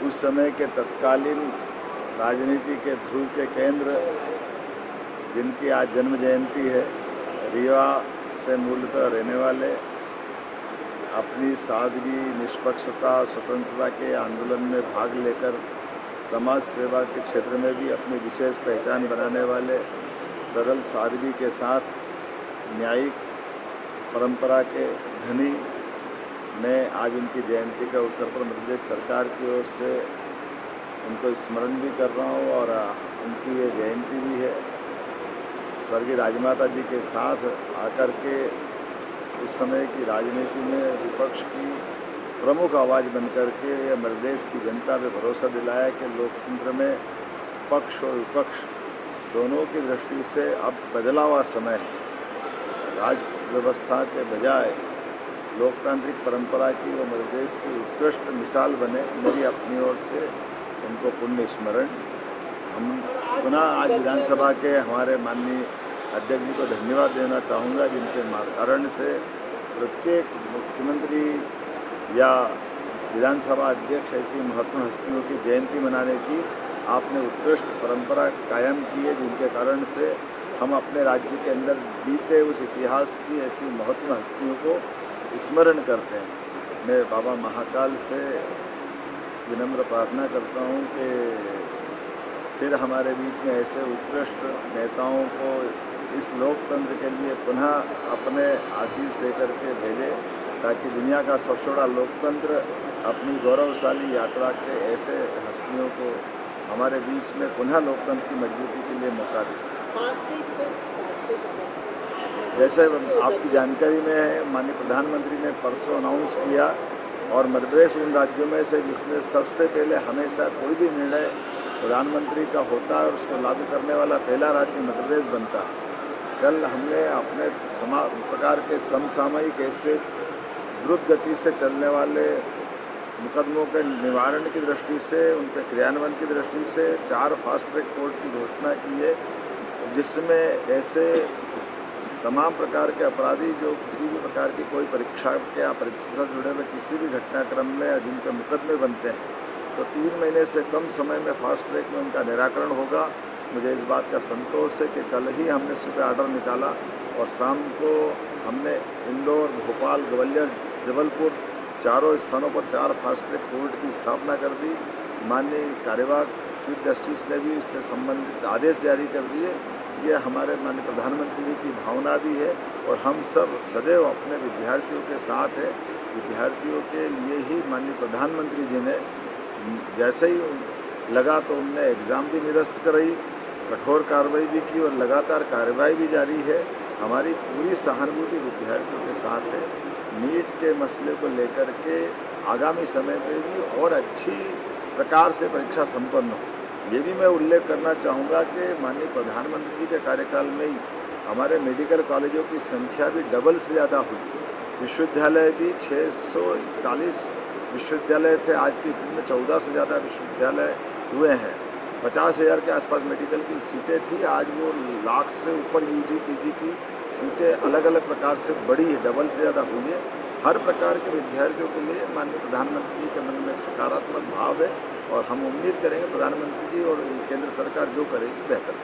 उस समय के तत्कालीन राजनीति के ध्रुव के केंद्र, जिनकी आज जन्म जयंती है, रीवा से मूलतः रहने वाले, अपनी सादगी, निष्पक्षता, स्वतंत्रता के आंदोलन में भाग लेकर समाज सेवा के क्षेत्र में भी अपनी विशेष पहचान बनाने वाले, सरल सादगी के साथ न्यायिक परंपरा के धनी, मैं आज उनकी जयंती के अवसर पर मध्य प्रदेश सरकार की ओर से उनको स्मरण भी कर रहा हूँ और उनकी ये जयंती भी है। स्वर्गीय राजमाता जी के साथ आकर के उस समय की राजनीति में विपक्ष की प्रमुख आवाज़ बनकर के ये मध्य प्रदेश की जनता पे भरोसा दिलाया कि लोकतंत्र में पक्ष और विपक्ष दोनों की दृष्टि से अब बदला हुआ समय है। राज व्यवस्था के बजाय लोकतांत्रिक परंपरा की वो मध्य प्रदेश की उत्कृष्ट मिसाल बने, मेरी अपनी ओर से उनको पुण्य स्मरण। हम पुनः आज विधानसभा के हमारे माननीय अध्यक्ष जी को धन्यवाद देना चाहूँगा, जिनके कारण से प्रत्येक मुख्यमंत्री या विधानसभा अध्यक्ष ऐसी महत्वपूर्ण हस्तियों की जयंती मनाने की आपने उत्कृष्ट परंपरा कायम की है, जिनके कारण से हम अपने राज्य के अंदर बीते उस इतिहास की ऐसी महत्वपूर्ण हस्तियों को स्मरण करते हैं। मैं बाबा महाकाल से विनम्र प्रार्थना करता हूँ कि फिर हमारे बीच में ऐसे उत्कृष्ट नेताओं को इस लोकतंत्र के लिए पुनः अपने आशीष देकर के भेजे, ताकि दुनिया का सबसे बड़ा लोकतंत्र अपनी गौरवशाली यात्रा के ऐसे हस्तियों को हमारे बीच में पुनः लोकतंत्र की मजबूती के लिए मौका दे। जैसे आपकी जानकारी में है, माननीय प्रधानमंत्री ने परसों अनाउंस किया और मध्य प्रदेश उन राज्यों में से जिसने सबसे पहले हमेशा कोई भी निर्णय प्रधानमंत्री का होता है और उसको लागू करने वाला पहला राज्य मध्य प्रदेश बनता है। कल हमने अपने प्रकार के समसामयिक ऐसे द्रुत गति से चलने वाले मुकदमों के निवारण की दृष्टि से, उनके क्रियान्वयन की दृष्टि से 4 फास्ट ट्रैक कोर्ट की घोषणा की है, जिसमें ऐसे तमाम प्रकार के अपराधी जो किसी भी प्रकार की कोई परीक्षा के या परीक्षा से जुड़े हुए किसी भी घटनाक्रम में या जिनके मुकदमे बनते हैं, तो 3 महीने से कम समय में फास्ट ट्रैक में उनका निराकरण होगा। मुझे इस बात का संतोष है कि कल ही हमने सुबह ऑर्डर निकाला और शाम को हमने इंदौर, भोपाल, ग्वालियर, जबलपुर चारों स्थानों पर 4 फास्ट ट्रैक कोर्ट की स्थापना कर दी। माननीय कार्यवाहक चीफ जस्टिस ने भी इससे संबंधित आदेश जारी कर दिए। ये हमारे माननीय प्रधानमंत्री जी की भावना भी है और हम सब सदैव अपने विद्यार्थियों के साथ हैं। विद्यार्थियों के लिए ही माननीय प्रधानमंत्री जी ने जैसे ही लगा तो उनने एग्ज़ाम भी निरस्त कराई, कठोर कार्रवाई भी की और लगातार कार्रवाई भी जारी है। हमारी पूरी सहानुभूति विद्यार्थियों के साथ है। नीट के मसले को लेकर के आगामी समय में भी और अच्छी प्रकार से परीक्षा संपन्न हो। ये भी मैं उल्लेख करना चाहूँगा कि माननीय प्रधानमंत्री जी के कार्यकाल में ही हमारे मेडिकल कॉलेजों की संख्या भी डबल से ज़्यादा हुई। विश्वविद्यालय भी 641 विश्वविद्यालय थे, आज की स्थिति में 14 से ज़्यादा विश्वविद्यालय हुए हैं। 50,000 के आसपास मेडिकल की सीटें थी, आज वो लाख से ऊपर यूजी पीजी की सीटें अलग अलग प्रकार से बढ़ी है, डबल से ज़्यादा हुई है। हर प्रकार के विद्यार्थियों के लिए माननीय प्रधानमंत्री के मन में सकारात्मक भाव है और हम उम्मीद करेंगे प्रधानमंत्री जी और केंद्र सरकार जो करेगी बेहतर।